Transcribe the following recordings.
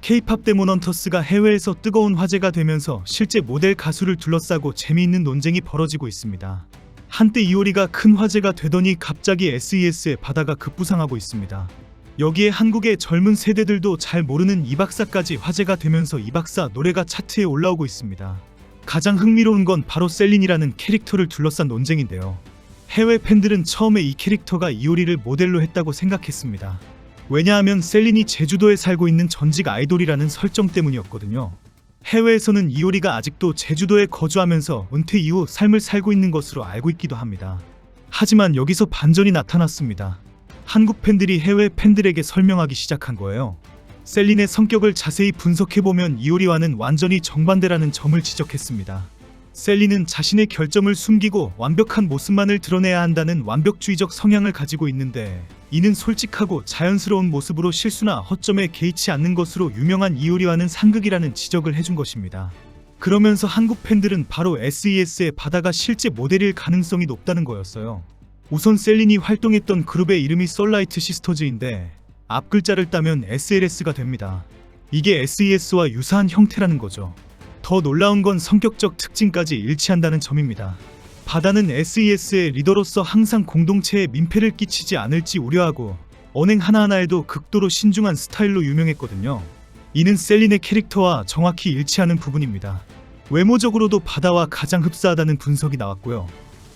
K-팝 데몬헌터스가 해외에서 뜨거운 화제가 되면서 실제 모델 가수를 둘러싸고 재미있는 논쟁이 벌어지고 있습니다. 한때 이효리가 큰 화제가 되더니 갑자기 SES의 바다가 급부상하고 있습니다. 여기에 한국의 젊은 세대들도 잘 모르는 이 박사까지 화제가 되면서 이 박사 노래가 차트에 올라오고 있습니다. 가장 흥미로운 건 바로 셀린이라는 캐릭터를 둘러싼 논쟁인데요. 해외 팬들은 처음에 이 캐릭터가 이효리를 모델로 했다고 생각했습니다. 왜냐하면 셀린이 제주도에 살고 있는 전직 아이돌이라는 설정 때문이었거든요. 해외에서는 이효리가 아직도 제주도에 거주하면서 은퇴 이후 삶을 살고 있는 것으로 알고 있기도 합니다. 하지만 여기서 반전이 나타났습니다. 한국 팬들이 해외 팬들에게 설명하기 시작한 거예요. 셀린의 성격을 자세히 분석해보면 이효리와는 완전히 정반대라는 점을 지적했습니다. 셀린은 자신의 결점을 숨기고 완벽한 모습만을 드러내야 한다는 완벽주의적 성향을 가지고 있는데, 이는 솔직하고 자연스러운 모습으로 실수나 허점에 개의치 않는 것으로 유명한 이효리와는 상극이라는 지적을 해준 것입니다. 그러면서 한국 팬들은 바로 SES의 바다가 실제 모델일 가능성이 높다는 거였어요. 우선 셀린이 활동했던 그룹의 이름이 솔라이트 시스터즈인데 앞 글자를 따면 SLS가 됩니다. 이게 SES와 유사한 형태라는 거죠. 더 놀라운 건 성격적 특징까지 일치한다는 점입니다. 바다는 SES의 리더로서 항상 공동체에 민폐를 끼치지 않을지 우려하고 언행 하나하나에도 극도로 신중한 스타일로 유명했거든요. 이는 셀린의 캐릭터와 정확히 일치하는 부분입니다. 외모적으로도 바다와 가장 흡사하다는 분석이 나왔고요.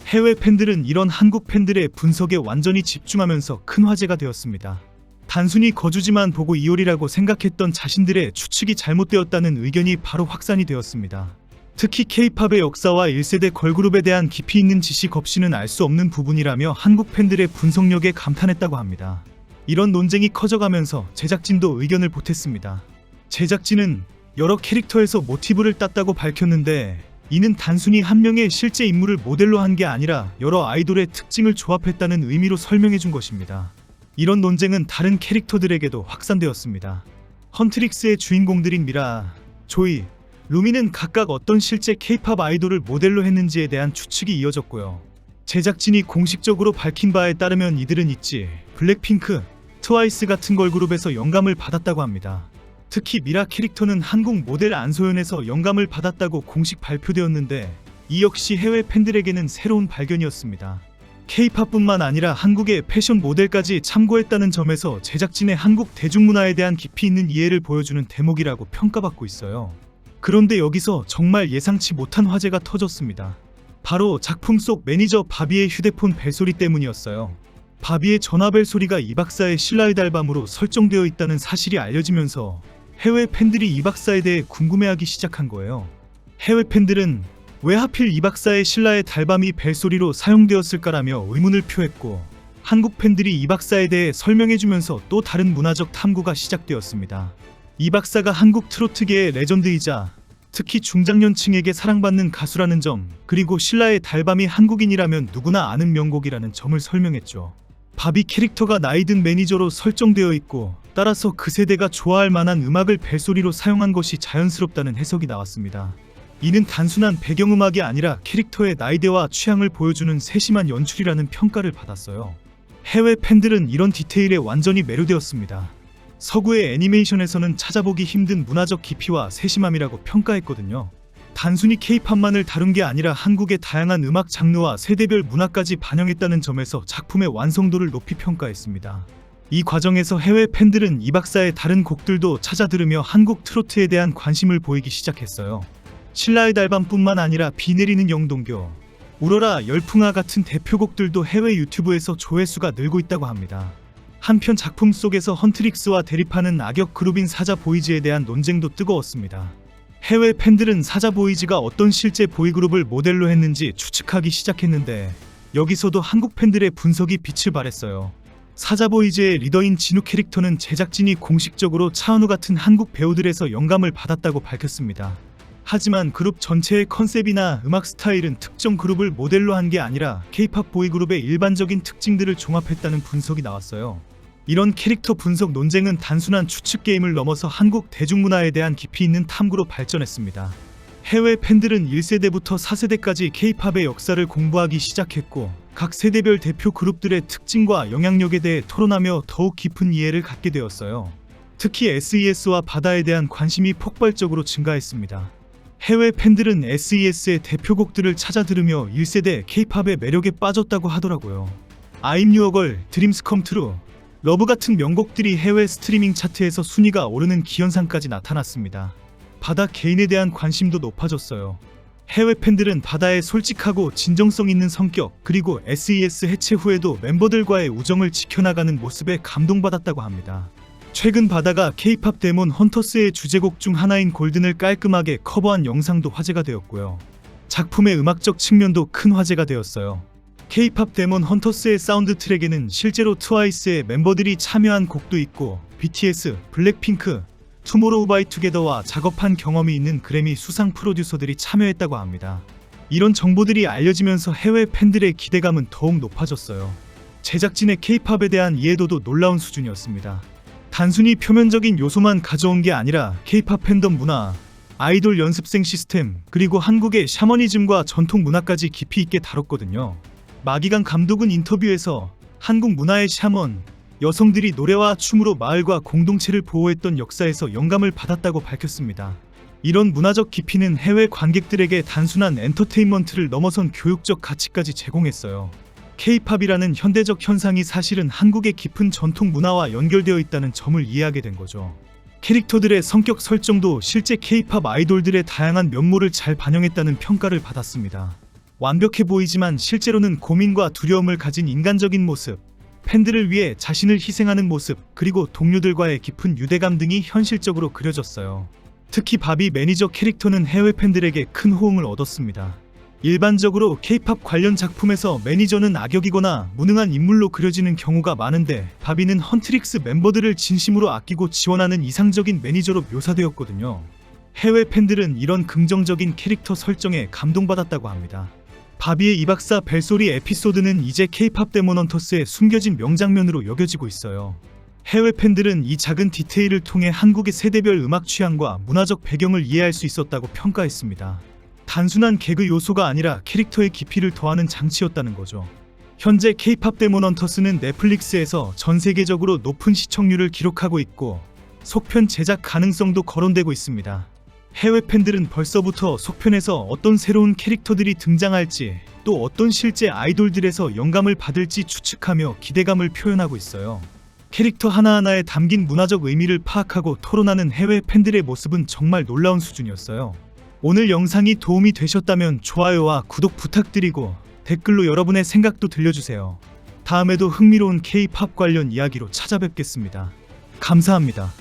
해외 팬들은 이런 한국 팬들의 분석에 완전히 집중하면서 큰 화제가 되었습니다. 단순히 거주지만 보고 이효리라고 생각했던 자신들의 추측이 잘못되었다는 의견이 바로 확산이 되었습니다. 특히 K-팝의 역사와 1세대 걸그룹에 대한 깊이 있는 지식 없이는 알 수 없는 부분이라며 한국 팬들의 분석력에 감탄했다고 합니다. 이런 논쟁이 커져가면서 제작진도 의견을 보탰습니다. 제작진은 여러 캐릭터에서 모티브를 땄다고 밝혔는데, 이는 단순히 한 명의 실제 인물을 모델로 한 게 아니라 여러 아이돌의 특징을 조합했다는 의미로 설명해 준 것입니다. 이런 논쟁은 다른 캐릭터들에게도 확산되었습니다. 헌트릭스의 주인공들인 미라, 조이, 루미는 각각 어떤 실제 K-팝 아이돌을 모델로 했는지에 대한 추측이 이어졌고요. 제작진이 공식적으로 밝힌 바에 따르면 이들은 있지, 블랙핑크, 트와이스 같은 걸그룹에서 영감을 받았다고 합니다. 특히 미라 캐릭터는 한국 모델 안소연에서 영감을 받았다고 공식 발표되었는데, 이 역시 해외 팬들에게는 새로운 발견이었습니다. K-팝뿐만 아니라 한국의 패션 모델까지 참고했다는 점에서 제작진의 한국 대중문화에 대한 깊이 있는 이해를 보여주는 대목이라고 평가받고 있어요. 그런데 여기서 정말 예상치 못한 화제가 터졌습니다. 바로 작품 속 매니저 바비의 휴대폰 벨소리 때문이었어요. 바비의 전화 벨소리가 이 박사의 실라이드 앨범으로 설정되어 있다는 사실이 알려지면서 해외 팬들이 이 박사에 대해 궁금해하기 시작한 거예요. 해외 팬들은 왜 하필 이 박사의 신라의 달밤이 벨소리로 사용되었을까라며 의문을 표했고, 한국 팬들이 이 박사에 대해 설명해주면서 또 다른 문화적 탐구가 시작되었습니다. 이 박사가 한국 트로트계의 레전드이자 특히 중장년층에게 사랑받는 가수라는 점, 그리고 신라의 달밤이 한국인이라면 누구나 아는 명곡이라는 점을 설명했죠. 바비 캐릭터가 나이든 매니저로 설정되어 있고, 따라서 그 세대가 좋아할 만한 음악을 벨소리로 사용한 것이 자연스럽다는 해석이 나왔습니다. 이는 단순한 배경음악이 아니라 캐릭터의 나이대와 취향을 보여주는 세심한 연출이라는 평가를 받았어요. 해외 팬들은 이런 디테일에 완전히 매료되었습니다. 서구의 애니메이션에서는 찾아보기 힘든 문화적 깊이와 세심함이라고 평가했거든요. 단순히 K-팝만을 다룬 게 아니라 한국의 다양한 음악 장르와 세대별 문화까지 반영했다는 점에서 작품의 완성도를 높이 평가했습니다. 이 과정에서 해외 팬들은 이 박사의 다른 곡들도 찾아 들으며 한국 트로트에 대한 관심을 보이기 시작했어요. 신라의 달밤뿐만 아니라 비 내리는 영동교, 우러라, 열풍아 같은 대표곡들도 해외 유튜브에서 조회수가 늘고 있다고 합니다. 한편 작품 속에서 헌트릭스와 대립하는 악역 그룹인 사자보이즈에 대한 논쟁도 뜨거웠습니다. 해외 팬들은 사자보이즈가 어떤 실제 보이그룹을 모델로 했는지 추측하기 시작했는데, 여기서도 한국 팬들의 분석이 빛을 발했어요. 사자보이즈의 리더인 진우 캐릭터는 제작진이 공식적으로 차은우 같은 한국 배우들에서 영감을 받았다고 밝혔습니다. 하지만 그룹 전체의 컨셉이나 음악 스타일은 특정 그룹을 모델로 한 게 아니라 K-팝 보이그룹의 일반적인 특징들을 종합했다는 분석이 나왔어요. 이런 캐릭터 분석 논쟁은 단순한 추측 게임을 넘어서 한국 대중문화에 대한 깊이 있는 탐구로 발전했습니다. 해외 팬들은 1세대부터 4세대까지 K-팝의 역사를 공부하기 시작했고, 각 세대별 대표 그룹들의 특징과 영향력에 대해 토론하며 더욱 깊은 이해를 갖게 되었어요. 특히 SES와 바다에 대한 관심이 폭발적으로 증가했습니다. 해외 팬들은 SES의 대표곡들을 찾아 들으며 1세대 K-팝의 매력에 빠졌다고 하더라고요. I'm Your Girl, Dreams Come True, 러브 같은 명곡들이 해외 스트리밍 차트에서 순위가 오르는 기현상까지 나타났습니다. 바다 개인에 대한 관심도 높아졌어요. 해외 팬들은 바다의 솔직하고 진정성 있는 성격, 그리고 SES 해체 후에도 멤버들과의 우정을 지켜나가는 모습에 감동받았다고 합니다. 최근 바다가 K-팝 데몬 헌터스의 주제곡 중 하나인 골든을 깔끔하게 커버한 영상도 화제가 되었고요. 작품의 음악적 측면도 큰 화제가 되었어요. K-팝 데몬 헌터스의 사운드 트랙에는 실제로 트와이스의 멤버들이 참여한 곡도 있고 BTS, 블랙핑크, 투모로우바이투게더와 작업한 경험이 있는 그래미 수상 프로듀서들이 참여했다고 합니다. 이런 정보들이 알려지면서 해외 팬들의 기대감은 더욱 높아졌어요. 제작진의 K-팝에 대한 이해도도 놀라운 수준이었습니다. 단순히 표면적인 요소만 가져온 게 아니라 K-팝 팬덤 문화, 아이돌 연습생 시스템, 그리고 한국의 샤머니즘과 전통 문화까지 깊이 있게 다뤘거든요. 마기강 감독은 인터뷰에서 한국 문화의 샤먼, 여성들이 노래와 춤으로 마을과 공동체를 보호했던 역사에서 영감을 받았다고 밝혔습니다. 이런 문화적 깊이는 해외 관객들에게 단순한 엔터테인먼트를 넘어선 교육적 가치까지 제공했어요. K-팝이라는 현대적 현상이 사실은 한국의 깊은 전통 문화와 연결되어 있다는 점을 이해하게 된 거죠. 캐릭터들의 성격 설정도 실제 K-팝 아이돌들의 다양한 면모를 잘 반영했다는 평가를 받았습니다. 완벽해 보이지만 실제로는 고민과 두려움을 가진 인간적인 모습, 팬들을 위해 자신을 희생하는 모습, 그리고 동료들과의 깊은 유대감 등이 현실적으로 그려졌어요. 특히 바비 매니저 캐릭터는 해외 팬들에게 큰 호응을 얻었습니다. 일반적으로 K-팝 관련 작품에서 매니저는 악역이거나 무능한 인물로 그려지는 경우가 많은데 바비는 헌트릭스 멤버들을 진심으로 아끼고 지원하는 이상적인 매니저로 묘사되었거든요. 해외 팬들은 이런 긍정적인 캐릭터 설정에 감동받았다고 합니다. 바비의 이박사 벨소리 에피소드는 이제 K-팝 데몬 헌터스의 숨겨진 명장면으로 여겨지고 있어요. 해외 팬들은 이 작은 디테일을 통해 한국의 세대별 음악 취향과 문화적 배경을 이해할 수 있었다고 평가했습니다. 단순한 개그 요소가 아니라 캐릭터의 깊이를 더하는 장치였다는 거죠. 현재 K-팝 데몬 헌터스는 넷플릭스에서 전 세계적으로 높은 시청률을 기록하고 있고 속편 제작 가능성도 거론되고 있습니다. 해외 팬들은 벌써부터 속편에서 어떤 새로운 캐릭터들이 등장할지, 또 어떤 실제 아이돌들에서 영감을 받을지 추측하며 기대감을 표현하고 있어요. 캐릭터 하나하나에 담긴 문화적 의미를 파악하고 토론하는 해외 팬들의 모습은 정말 놀라운 수준이었어요. 오늘 영상이 도움이 되셨다면 좋아요와 구독 부탁드리고 댓글로 여러분의 생각도 들려주세요. 다음에도 흥미로운 K-팝 관련 이야기로 찾아뵙겠습니다. 감사합니다.